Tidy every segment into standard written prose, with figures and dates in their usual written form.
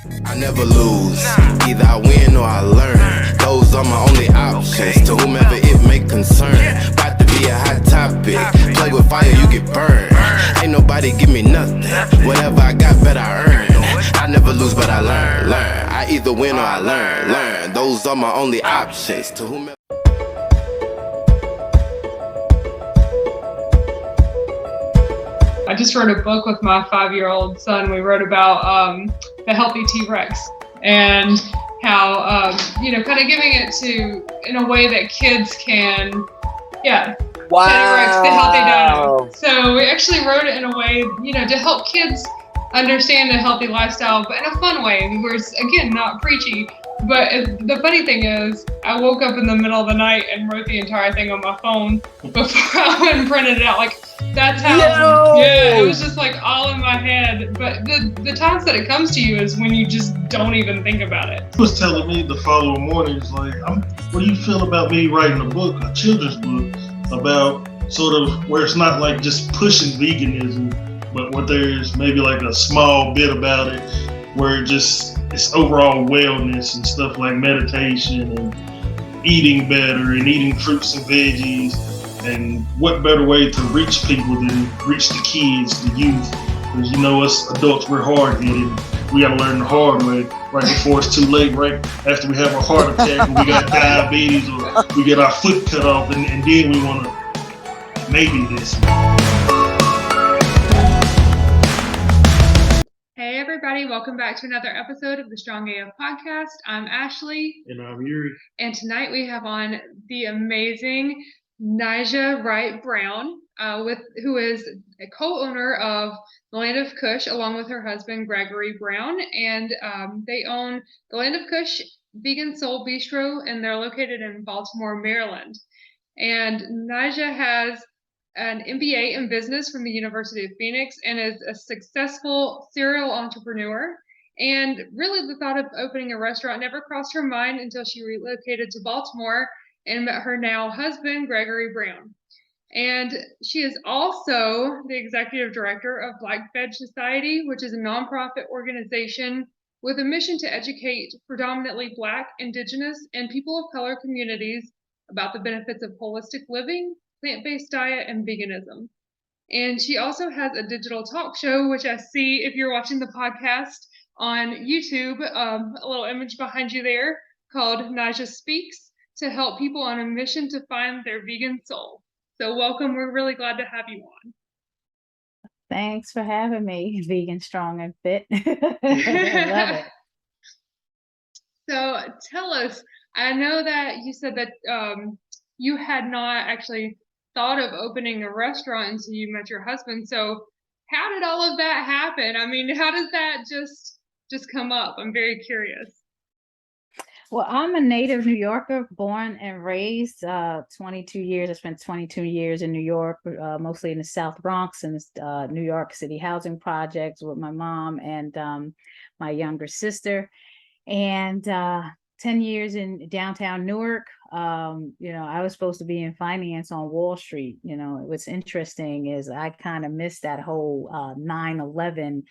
I never lose, either I win or I learn. Those are my only options, to whomever it may concern. About to be a hot topic, play with fire, you get burned. Ain't nobody give me nothing, whatever I got, better I earn. I never lose, but I learn. I either win or I learn. Those are my only options, to whomever. I just wrote a book with my 5-year-old son. We wrote about the healthy T-Rex and how, kind of giving it to in a way that kids can, Wow. T-Rex, the healthy dino. So we actually wrote it in a way, to help kids understand a healthy lifestyle, but in a fun way, where it's, again, not preachy. But the funny thing is, I woke up in the middle of the night and wrote the entire thing on my phone before I went and printed it out. Like, that's how, it was just like all in my head. But the times that it comes to you is when you just don't even think about it. He was telling me the following morning, it's like, what do you feel about me writing a book, a children's book, about sort of where it's not like just pushing veganism, but where there's maybe like a small bit about it, where it's overall wellness and stuff like meditation and eating better and eating fruits and veggies. And what better way to reach people than reach the kids, the youth? Because us adults, we're hard-headed. We gotta learn the hard way right before it's too late, right after we have a heart attack and we got diabetes or we get our foot cut off and then we wanna maybe this. Hey everybody, welcome back to another episode of the Strong AF podcast. I'm Ashley. And I'm Yuri. And tonight we have on the amazing Naijha Wright-Brown, who is a co-owner of the Land of Kush, along with her husband Gregory Brown, and they own the Land of Kush VeganSoul Bistro, and they're located in Baltimore, Maryland. And Naijha has an MBA in business from the University of Phoenix and is a successful serial entrepreneur. And really, the thought of opening a restaurant never crossed her mind until she relocated to Baltimore and met her now husband, Gregory Brown. And she is also the executive director of Black Veg Society, which is a nonprofit organization with a mission to educate predominantly Black, indigenous, and people of color communities about the benefits of holistic living, plant-based diet, and veganism. And she also has a digital talk show, which I see if you're watching the podcast on YouTube, a little image behind you there, called Naijha Speaks, to help people on a mission to find their vegan soul. So welcome, we're really glad to have you on. Thanks for having me, Vegan, Strong, and Fit. I love it. So tell us, I know that you said that you had not actually thought of opening a restaurant until you met your husband. So how did all of that happen? I mean, how does that just come up? I'm very curious. Well, I'm a native New Yorker, born and raised 22 years. I spent 22 years in New York, mostly in the South Bronx and New York City housing projects with my mom and my younger sister. And 10 years in downtown Newark. I was supposed to be in finance on Wall Street. What's interesting is I kind of missed that whole 9/11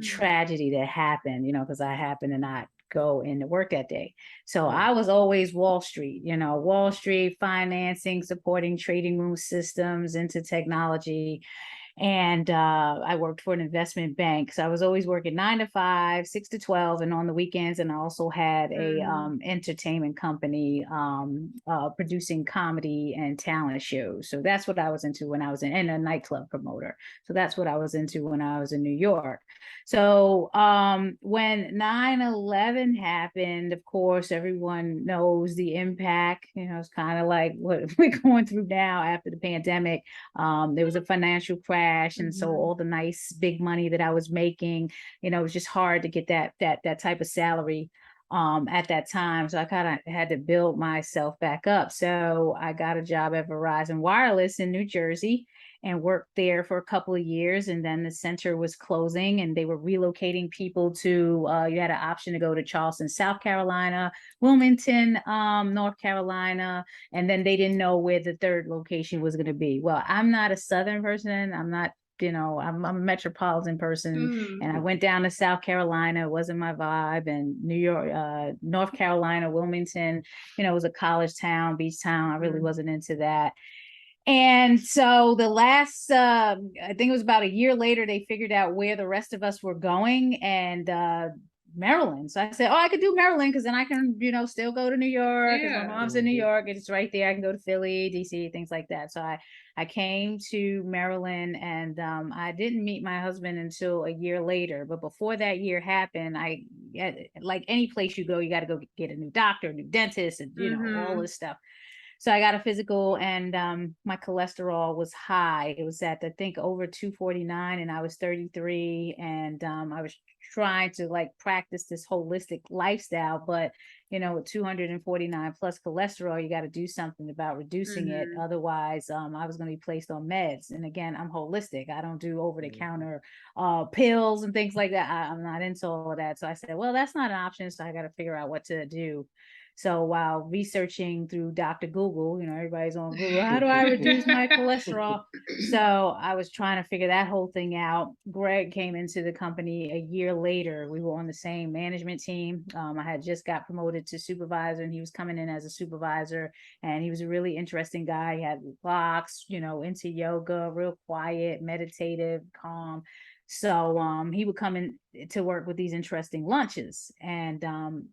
tragedy that happened, because I happened to not go into work that day. So I was always Wall Street, Wall Street, financing, supporting trading room systems into technology. And I worked for an investment bank. So I was always working 9 to 5, 6 to 12, and on the weekends. And I also had a entertainment company producing comedy and talent shows. So that's what I was into when I was and a nightclub promoter. So that's what I was into when I was in New York. So when 9/11 happened, of course, everyone knows the impact. It's kind of like what we're going through now after the pandemic. There was a financial crash. And so all the nice big money that I was making, it was just hard to get that type of salary at that time. So I kind of had to build myself back up. So I got a job at Verizon Wireless in New Jersey and worked there for a couple of years. And then the center was closing and they were relocating people to, you had an option to go to Charleston, South Carolina, Wilmington, North Carolina. And then they didn't know where the third location was going to be. Well, I'm not a Southern person. I'm not I'm a metropolitan person, Mm. and I went down to South Carolina. It wasn't my vibe. And New York, North Carolina, Wilmington, was a college town, beach town. I really wasn't into that. And so the last, I think it was about a year later, they figured out where the rest of us were going, and Maryland. So I said, oh, I could do Maryland because then I can, still go to New York because my mom's in New York. It's right there. I can go to Philly, DC, things like that. So I came to Maryland, and I didn't meet my husband until a year later. But before that year happened, like any place you go, you got to go get a new doctor, a new dentist, and all this stuff. So I got a physical, and my cholesterol was high. It was at, I think, over 249, and I was 33. And I was trying to like practice this holistic lifestyle, but with 249 plus cholesterol, you got to do something about reducing it. Otherwise, I was going to be placed on meds. And again, I'm holistic. I don't do over the counter pills and things like that. I'm not into all of that. So I said, well, that's not an option. So I got to figure out what to do. So while researching through Dr. Google, everybody's on Google, how do I reduce my cholesterol? So I was trying to figure that whole thing out. Greg came into the company a year later. We were on the same management team. I had just got promoted to supervisor, and he was coming in as a supervisor, and he was a really interesting guy. He had locks, into yoga, real quiet, meditative, calm. So he would come in to work with these interesting lunches, and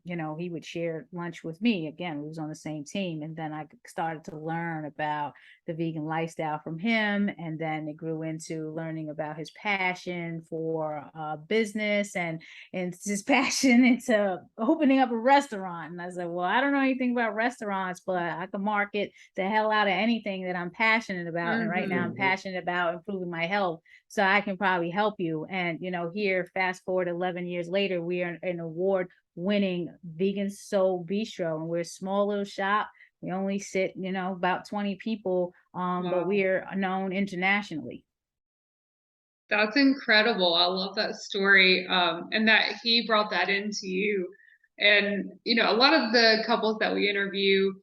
he would share lunch with me. Again, we was on the same team, and then I started to learn about the vegan lifestyle from him, and then it grew into learning about his passion for business and his passion into opening up a restaurant. And I said, well, I don't know anything about restaurants, but I can market the hell out of anything that I'm passionate about. And right now I'm passionate about improving my health. So I can probably help you. And, here, fast forward 11 years later, we are an award-winning VeganSoul Bistro, and we're a small little shop. We only sit, about 20 people, but we are known internationally. That's incredible. I love that story. And that he brought that into you. And, a lot of the couples that we interview,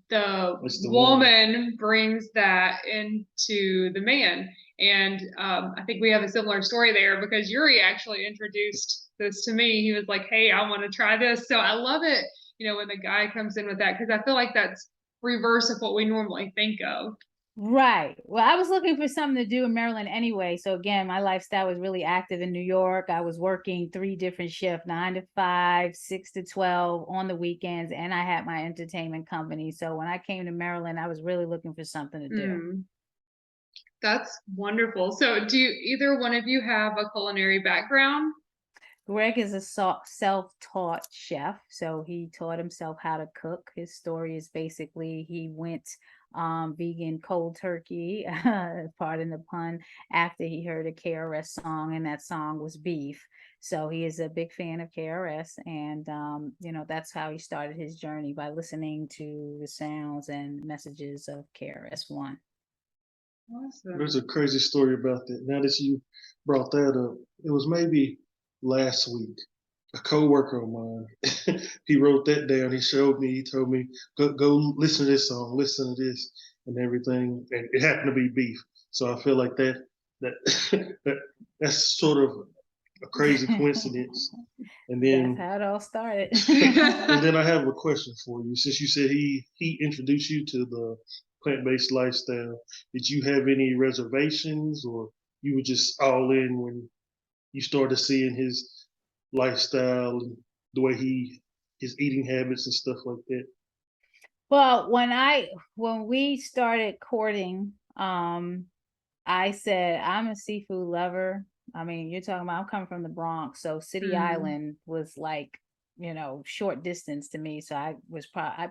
the woman brings that into the man. And I think we have a similar story there, because Yuri actually introduced this to me. He was like, hey, I want to try this. So I love it, when the guy comes in with that, because I feel like that's reverse of what we normally think of. Right. Well, I was looking for something to do in Maryland anyway. So again, my lifestyle was really active in New York. I was working 3 different shifts, 9 to 5, 6 to 12 on the weekends, and I had my entertainment company. So when I came to Maryland, I was really looking for something to do. That's wonderful. So do either one of you have a culinary background? Greg is a self-taught chef, so he taught himself how to cook. His story is basically he went vegan cold turkey, pardon the pun, after he heard a KRS song, and that song was beef. So he is a big fan of KRS, and that's how he started his journey, by listening to the sounds and messages of KRS-One. Awesome. There's a crazy story about that. Now that you brought that up, it was maybe last week. A coworker of mine, he wrote that down. He showed me. He told me, "Go listen to this song. Listen to this and everything." And it happened to be beef. So I feel like that's sort of a crazy coincidence. And then that's how it all started. And then I have a question for you. Since you said he introduced you to the plant-based lifestyle, did you have any reservations, or you were just all in when you started seeing his lifestyle and the way his eating habits and stuff like that? Well, when we started courting, I said, I'm a seafood lover. I mean, you're talking about, I'm coming from the Bronx, so City Island was like, short distance to me. So I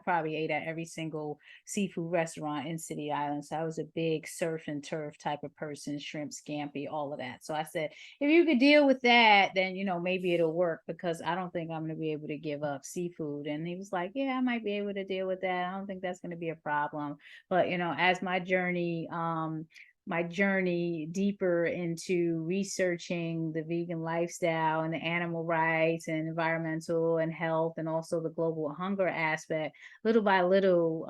probably ate at every single seafood restaurant in City Island. So I was a big surf and turf type of person, shrimp, scampi, all of that. So I said, if you could deal with that, then, maybe it'll work, because I don't think I'm going to be able to give up seafood. And he was like, yeah, I might be able to deal with that. I don't think that's going to be a problem. But, as my journey deeper into researching the vegan lifestyle and the animal rights and environmental and health, and also the global hunger aspect, little by little,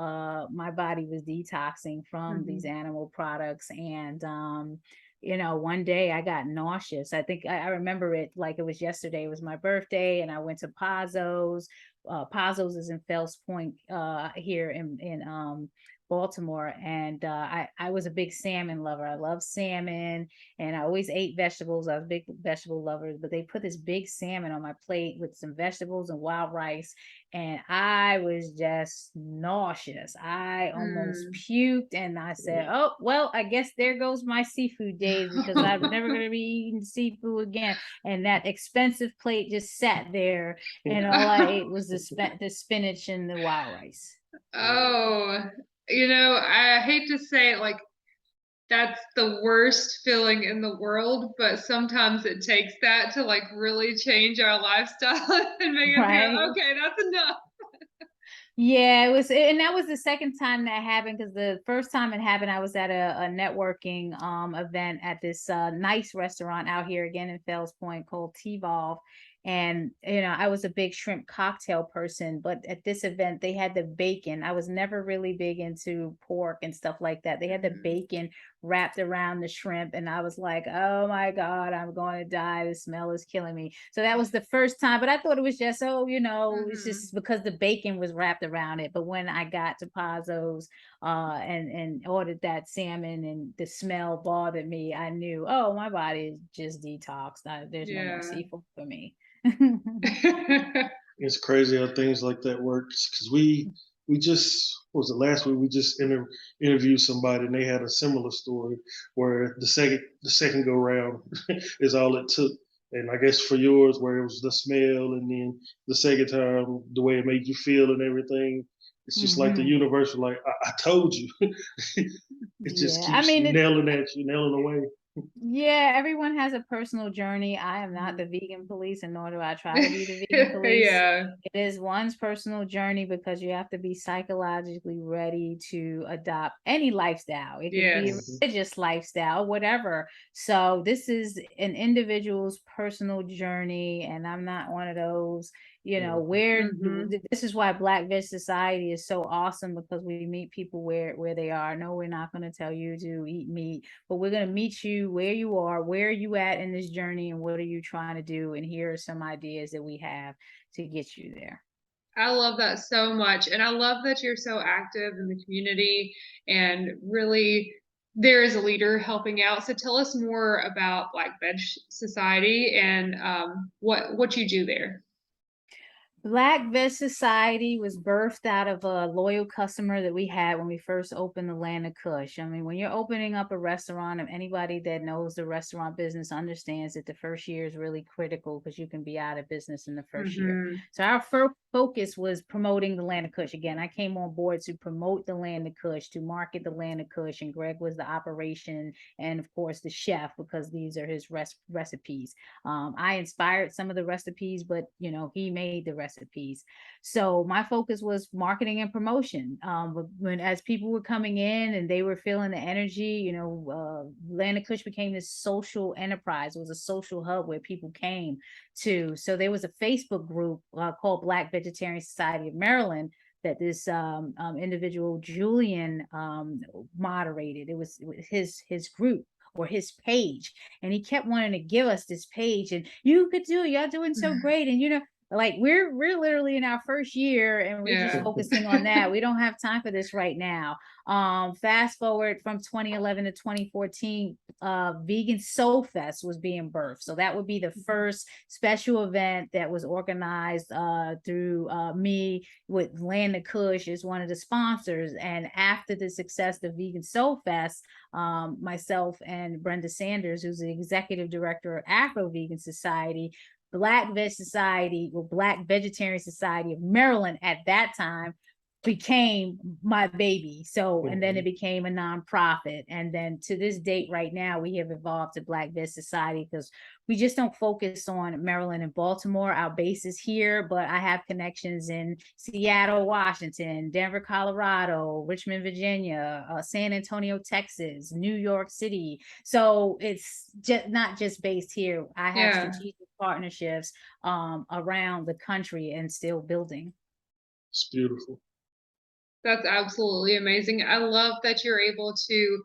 my body was detoxing from these animal products. And you know, one day I got nauseous. I think I remember it like it was yesterday. It was my birthday, and I went to Pazzo's. Pazzo's is in Fells Point, here in Baltimore, and I was a big salmon lover. I love salmon, and I always ate vegetables. I was a big vegetable lover, but they put this big salmon on my plate with some vegetables and wild rice, and I was just nauseous. I almost Mm. puked, and I said, "Oh, well, I guess there goes my seafood days because I'm never going to be eating seafood again." And that expensive plate just sat there, and all I ate was the spinach and the wild rice. Oh, you know, I hate to say it, like that's the worst feeling in the world, but sometimes it takes that to like really change our lifestyle and make us Right. go, okay, that's enough. Yeah, it was, and that was the second time that happened, because the first time it happened, I was at a networking event at this nice restaurant out here again in Fells Point called T-Volve. And you know, I was a big shrimp cocktail person, but at this event they had the bacon. I was never really big into pork and stuff like that. They had the Mhm. bacon wrapped around the shrimp, and I was like, oh my God, I'm going to die. The smell is killing me. So that was the first time, but I thought it was just, oh, you know, it's Mhm. just because the bacon was wrapped around it. But when I got to Pazzo's and ordered that salmon and the smell bothered me, I knew, oh, my body is just detoxed. There's no more Yeah. seafood for me. It's crazy how things like that work. Because we just, what was it, last week we just interviewed somebody, and they had a similar story where the second go round is all it took. And I guess for yours, where it was the smell, and then the second time the way it made you feel and everything, it's just like the Mhm. universe was like, I told you. It just Yeah, I keeps mean, nailing at you, nailing away. yeah, everyone has a personal journey. I am not the Mhm. vegan police, and nor do I try to be the vegan police. Yeah. It is one's personal journey because you have to be psychologically ready to adopt any lifestyle. It could be a Yes. Mhm. religious lifestyle, whatever. So this is an individual's personal journey, and I'm not one of those, you know, Mhm. Mhm. this is why Black Veg Society is so awesome, because we meet people where they are. No, we're not going to tell you to eat meat, but we're going to meet you where you are, where are you at in this journey, and what are you trying to do, and here are some ideas that we have to get you there. I love that so much. And I love that you're so active in the community and really there is a leader helping out. So tell us more about Black Veg Society and what you do there. Black Veg Society was birthed out of a loyal customer that we had when we first opened the Land of Kush. I mean, when you're opening up a restaurant, and anybody that knows the restaurant business understands that the first year is really critical because you can be out of business in the first year. Mhm. So our first focus was promoting the Land of Kush. Again, I came on board to promote the Land of Kush, to market the Land of Kush, and Greg was the operation and, of course, the chef, because these are his recipes. I inspired some of the recipes, but you know, he made the recipes. So my focus was marketing and promotion. When as people were coming in and they were feeling the energy, you know, Land of Kush became this social enterprise. It was a social hub where people came to. So there was a Facebook group called Black Vegetarian Society of Maryland that this individual Julian moderated. It was his group or his page, and he kept wanting to give us this page, and you could do, y'all doing so great, and you know, like we're literally in our first year and we're just Yeah. focusing on that. We don't have time for this right now. Fast forward from 2011 to 2014, VeganSoul Fest was being birthed. So that would be the first special event that was organized through me, with Land of Kush as one of the sponsors. And after the success of VeganSoul Fest, myself and Brenda Sanders, who's the executive director of Afro Vegan Society, Black Veg Society, or Black Vegetarian Society of Maryland at that time, became my baby. So, and then it became a nonprofit. And then to this date, right now, we have evolved to Black Veg Society because we just don't focus on Maryland and Baltimore. Our base is here, but I have connections in Seattle, Washington, Denver, Colorado, Richmond, Virginia, San Antonio, Texas, New York City. So it's just not just based here. I have Yeah. strategic partnerships around the country and still building. It's beautiful. That's absolutely amazing. I love that you're able to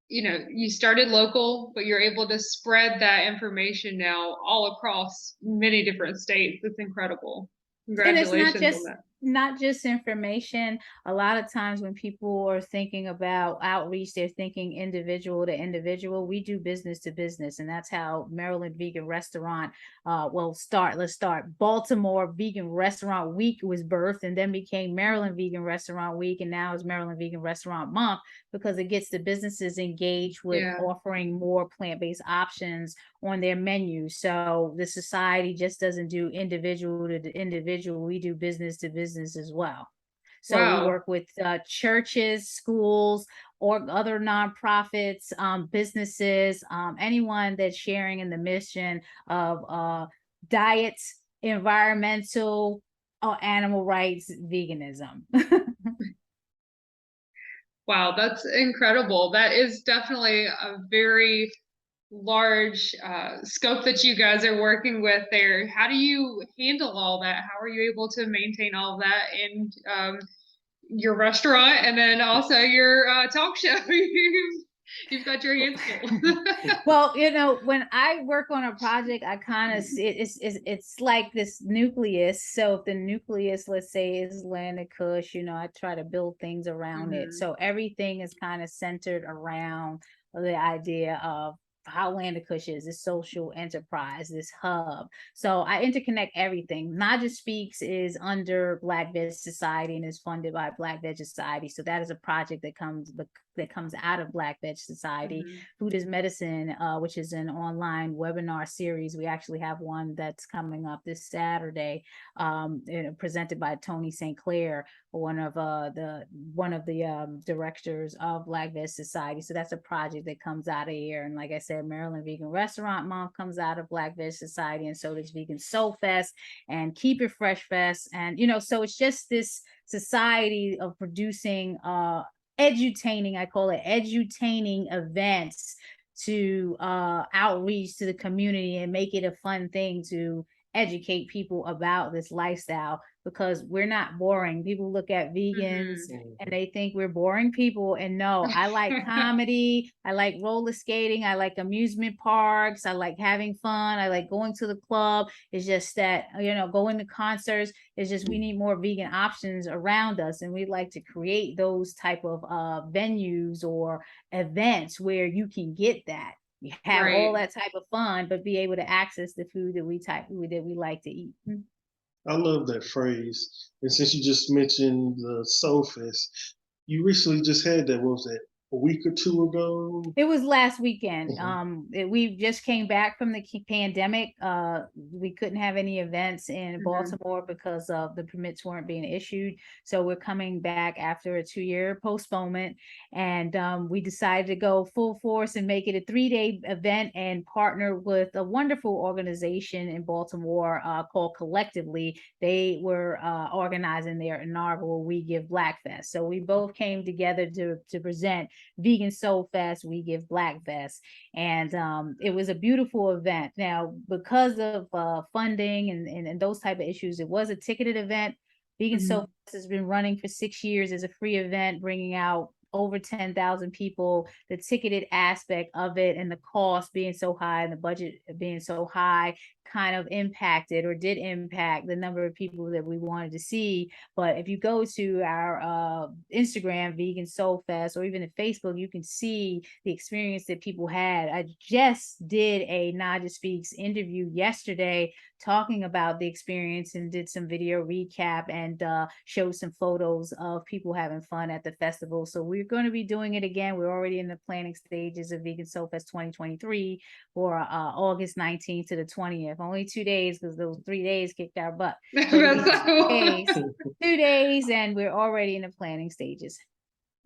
you started local, but you're able to spread that information now all across many different states. It's incredible. And it's Congratulations on that. not just information. A lot of times when people are thinking about outreach, they're thinking individual to individual. We do business to business, and that's how Maryland Vegan Restaurant let's start. Baltimore Vegan Restaurant Week was birthed and then became Maryland Vegan Restaurant Week, and now is Maryland Vegan Restaurant Month, because it gets the businesses engaged with offering more plant-based options on their menu. So the society just doesn't do individual to individual. We do business to business as well. So we work with churches, schools, or other nonprofits, businesses, anyone that's sharing in the mission of diets, environmental, animal rights, veganism. Wow, that's incredible. That is definitely a very large scope that you guys are working with there. How do you handle all that? How are you able to maintain all of that in your restaurant and then also your talk show? You've got your hands full. Well, when I work on a project, I kind of it's like this nucleus. So if the nucleus, let's say, is land of Kush, I try to build things around it. So everything is kind of centered around the idea of how Land of Kush is, this social enterprise, this hub. So I interconnect everything. Naijha Speaks is under Black Veg Society and is funded by Black Veg Society. So that is a project that comes out of Black Veg Society. Food is Medicine, which is an online webinar series. We actually have one that's coming up this Saturday, presented by Tony St. Clair, one of the directors of Black Veg Society. So that's a project that comes out of here. And like I said, Maryland Vegan Restaurant Month comes out of Black Veg Society, and so does VeganSoul Fest and Keep It Fresh Fest. And so it's just this society of producing edutaining, I call it edutaining events to outreach to the community and make it a fun thing to educate people about this lifestyle, because we're not boring. People look at vegans and they think we're boring people. And no, I like comedy. I like roller skating. I like amusement parks. I like having fun. I like going to the club. It's just that, going to concerts. It's just we need more vegan options around us. And we'd like to create those type of venues or events where you can get that. You have all that type of fun, but be able to access the food that we like to eat. I love that phrase. And since you just mentioned the Soul Fest, you recently just had that. What was that? A week or two ago? It was last weekend. We just came back from the pandemic. We couldn't have any events in Baltimore because the permits weren't being issued. So we're coming back after a 2-year postponement, and we decided to go full force and make it a 3-day event and partner with a wonderful organization in Baltimore called Collectively. They were organizing their inaugural We Give Black Fest. So we both came together to present VeganSoul Fest, We Give Black Fest, and it was a beautiful event. Now, because of funding and those type of issues, it was a ticketed event. VeganSoul Fest has been running for 6 years as a free event, bringing out over 10,000 people. The ticketed aspect of it and the cost being so high and the budget being so high kind of did impact the number of people that we wanted to see. But if you go to our Instagram, VeganSoul Fest, or even at Facebook, you can see the experience that people had. I just did a Naijha Speaks interview yesterday talking about the experience and did some video recap and showed some photos of people having fun at the festival. So we're going to be doing it again. We're already in the planning stages of VeganSoul Fest 2023 for August 19th to the 20th. Only 2 days, because those 3 days kicked our butt. 2 days, and we're already in the planning stages.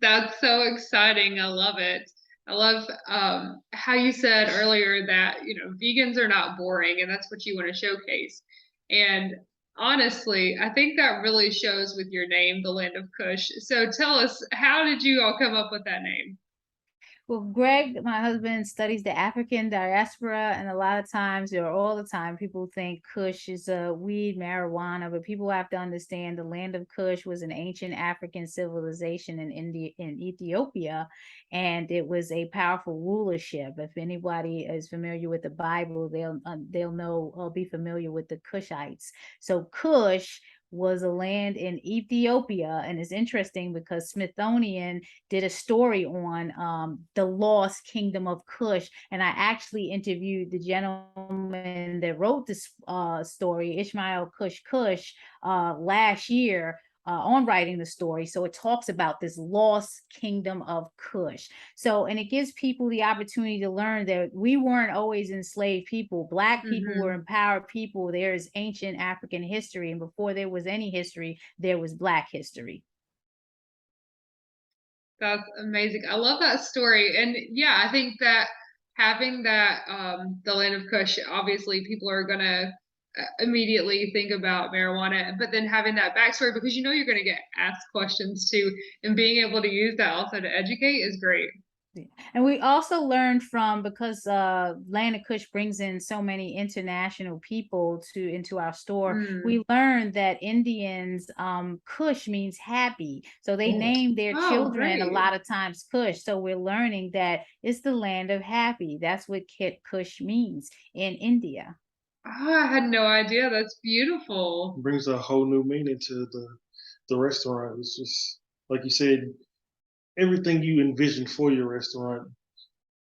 That's so exciting. I love it. I love how you said earlier that, vegans are not boring, and that's what you want to showcase. And honestly, I think that really shows with your name, the Land of Kush. So tell us, how did you all come up with that name? Well, Greg, my husband, studies the African diaspora, and a lot of times, or all the time, people think Kush is a weed, marijuana, but people have to understand the land of Kush was an ancient African civilization in Ethiopia, and it was a powerful rulership. If anybody is familiar with the Bible, they'll know or be familiar with the Kushites. So Kush was a land in Ethiopia, and it's interesting because Smithsonian did a story on the lost kingdom of Kush, and I actually interviewed the gentleman that wrote this story, Ishmael Kush, last year. On writing the story. So it talks about this lost kingdom of Kush. So, and it gives people the opportunity to learn that we weren't always enslaved people. Black people were empowered people. There's ancient African history. And before there was any history, there was Black history. That's amazing. I love that story. And yeah, I think that having that, the land of Kush, obviously people are going to immediately think about marijuana, but then having that backstory, because you're going to get asked questions too, and being able to use that also to educate is great. And we also learned from, because Land of Kush brings in so many international people into our store, we learned that Indians, Kush means happy. So they name their children a lot of times Kush. So we're learning that it's the land of happy. That's what Kush means in India. Oh, I had no idea. That's beautiful. It brings a whole new meaning to the restaurant. It's just, like you said, everything you envision for your restaurant,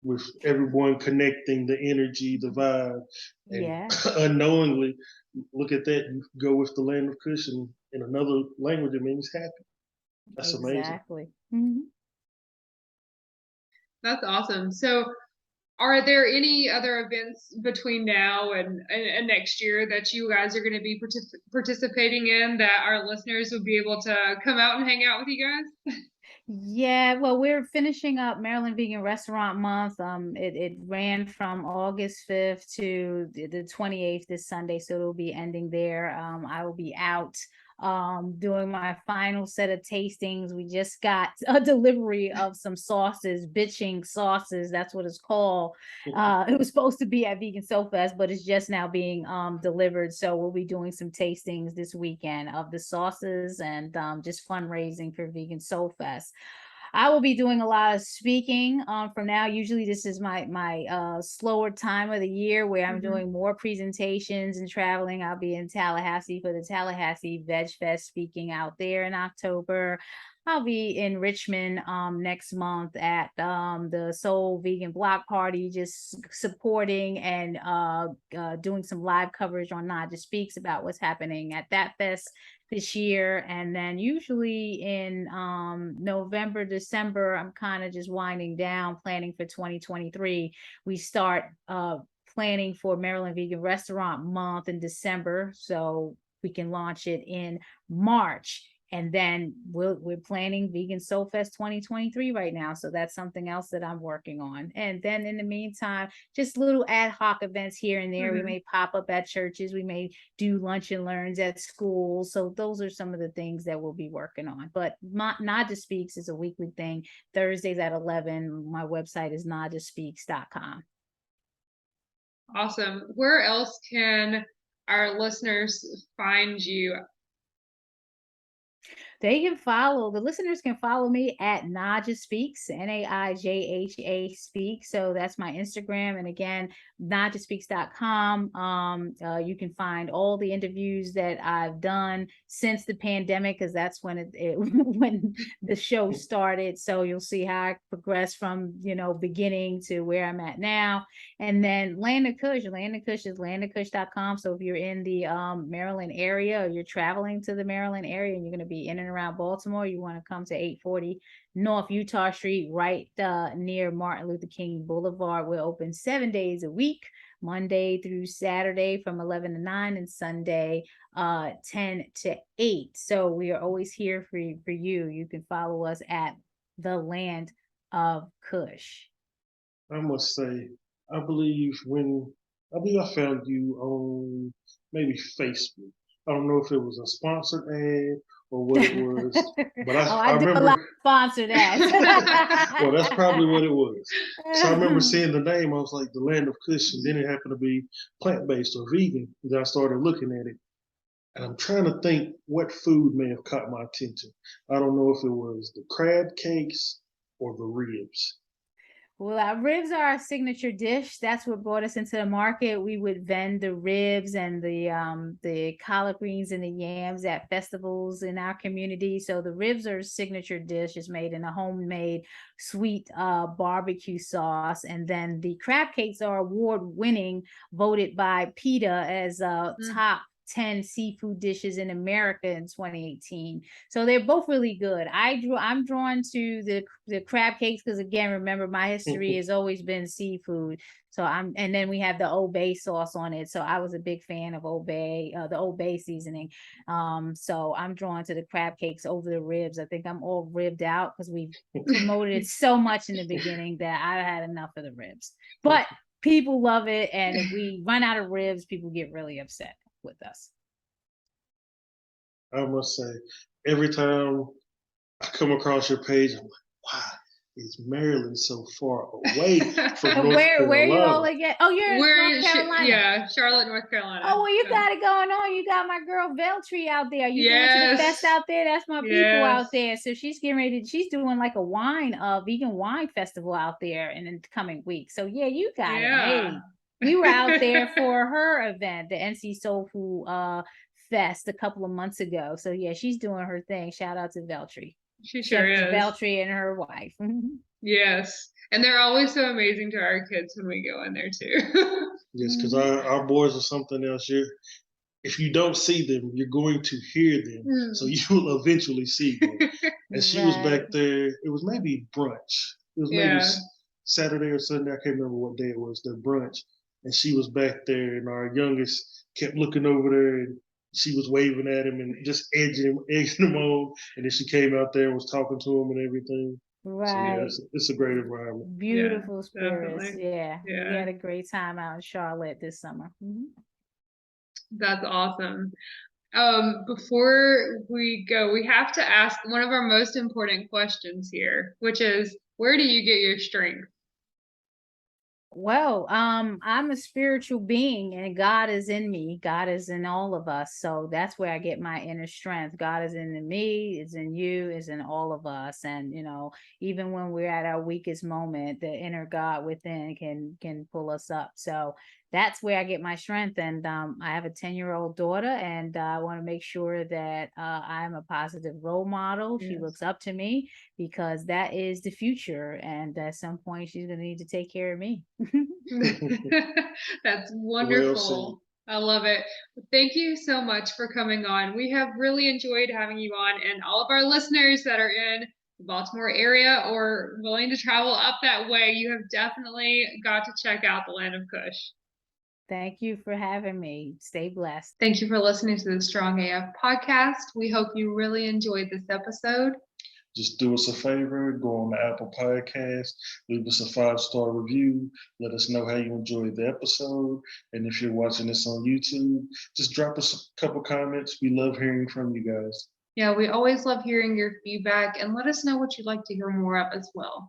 with everyone connecting, the energy, the vibe, and unknowingly, look at that, you go with the land of Kush, and in another language it means happy. That's amazing. Exactly. That's awesome. So are there any other events between now and next year that you guys are going to be participating in that our listeners would be able to come out and hang out with you guys? Yeah, well, we're finishing up Maryland Vegan Restaurant Month. It ran from August 5th to the 28th this Sunday, so it'll be ending there. I will be out doing my final set of tastings. We just got a delivery of some sauces, bitching sauces, that's what it's called. It was supposed to be at VeganSoul Fest, but it's just now being delivered. So we'll be doing some tastings this weekend of the sauces and just fundraising for VeganSoul Fest. I will be doing a lot of speaking from now. Usually this is my slower time of the year where I'm doing more presentations and traveling. I'll be in Tallahassee for the Tallahassee Veg Fest, speaking out there in October. I'll be in Richmond next month at the Soul Vegan Block Party, just supporting and doing some live coverage on Naijha Speaks about what's happening at that fest this year. And then usually in November, December, I'm kind of just winding down, planning for 2023. We start planning for Maryland Vegan Restaurant Month in December, so we can launch it in March. And then we're planning VeganSoul Fest 2023 right now. So that's something else that I'm working on. And then in the meantime, just little ad hoc events here and there. We may pop up at churches. We may do lunch and learns at schools. So those are some of the things that we'll be working on. But Naijha Speaks is a weekly thing. Thursdays at 11. My website is naijaspeaks.com. Awesome. Where else can our listeners find you? The listeners can follow me at Naijha Speaks, Naijha Speaks. So that's my Instagram. And again, naijaspeaks.com. You can find all the interviews that I've done since the pandemic, because that's when when the show started. So you'll see how I progressed from, beginning to where I'm at now. And then Land of Kush is landofkush.com. So if you're in the Maryland area, or you're traveling to the Maryland area and you're going to be in and around Baltimore, you want to come to 840 North Utah Street, right near Martin Luther King Boulevard. We're open 7 days a week, Monday through Saturday from 11 to 9, and Sunday 10 to 8. So we are always here for you. You can follow us at the Land of Kush. I must say, I believe I found you on maybe Facebook. I don't know if it was a sponsored ad or what it was. But I do a remember, lot to sponsor that. well, that's probably what it was. So I remember seeing the name. I was like, the Land of Kush, and then it happened to be plant-based or vegan. And I started looking at it, and I'm trying to think what food may have caught my attention. I don't know if it was the crab cakes or the ribs. Well, our ribs are our signature dish. That's what brought us into the market. We would vend the ribs and the collard greens and the yams at festivals in our community. So the ribs are a signature dish. It's made in a homemade sweet barbecue sauce. And then the crab cakes are award-winning, voted by PETA as top 10 seafood dishes in America in 2018. So they're both really good. I'm drawn to the crab cakes because, again, remember, my history has always been seafood. So and then we have the Old Bay sauce on it. So I was a big fan of Old Bay, the Old Bay seasoning. So I'm drawn to the crab cakes over the ribs. I think I'm all ribbed out because we promoted it so much in the beginning that I had enough of the ribs. But people love it, and if we run out of ribs, people get really upset with us. I must say, every time I come across your page, I'm like, wow, is Maryland so far away from North Carolina? Where you all again? Oh, you're in North Carolina. Yeah, Charlotte, North Carolina. Oh, well, you got it going on. You got my girl Veltree out there. You going to the fest out there? That's my people out there. So she's getting ready. She's doing like a vegan wine festival out there in the coming week. So yeah, you got it made. We were out there for her event, the NC Soul Food Fest, a couple of months ago. So yeah, she's doing her thing. Shout out to Veltree. She sure is. Veltree and her wife. Yes, and they're always so amazing to our kids when we go in there too. Yes, because our boys are something else. If you don't see them, you're going to hear them. So you will eventually see them. And she was back there. It was maybe brunch. It was maybe Saturday or Sunday. I can't remember what day it was. Their brunch. And she was back there, and our youngest kept looking over there, and she was waving at him and just egging him on. And then she came out there and was talking to him and everything. Right. So yeah, it's a great environment. Beautiful spirits. Definitely. Yeah. We had a great time out in Charlotte this summer. That's awesome. Before we go, we have to ask one of our most important questions here, which is, where do you get your strength? Well, I'm a spiritual being, and God is in me. God is in all of us. So that's where I get my inner strength. God is in me, is in you, is in all of us. And, even when we're at our weakest moment, the inner God within can pull us up. So that's where I get my strength. And I have a 10-year-old daughter, and I want to make sure that I'm a positive role model. She looks up to me because that is the future. And at some point, she's going to need to take care of me. That's wonderful. I love it. Thank you so much for coming on. We have really enjoyed having you on, and all of our listeners that are in the Baltimore area or willing to travel up that way, you have definitely got to check out the Land of Kush. Thank you for having me. Stay blessed. Thank you for listening to the Strong AF podcast. We hope you really enjoyed this episode. Just do us a favor, go on the Apple Podcast, leave us a 5-star review, let us know how you enjoyed the episode. And if you're watching this on YouTube, just drop us a couple comments. We love hearing from you guys. Yeah, we always love hearing your feedback, and let us know what you'd like to hear more of as well.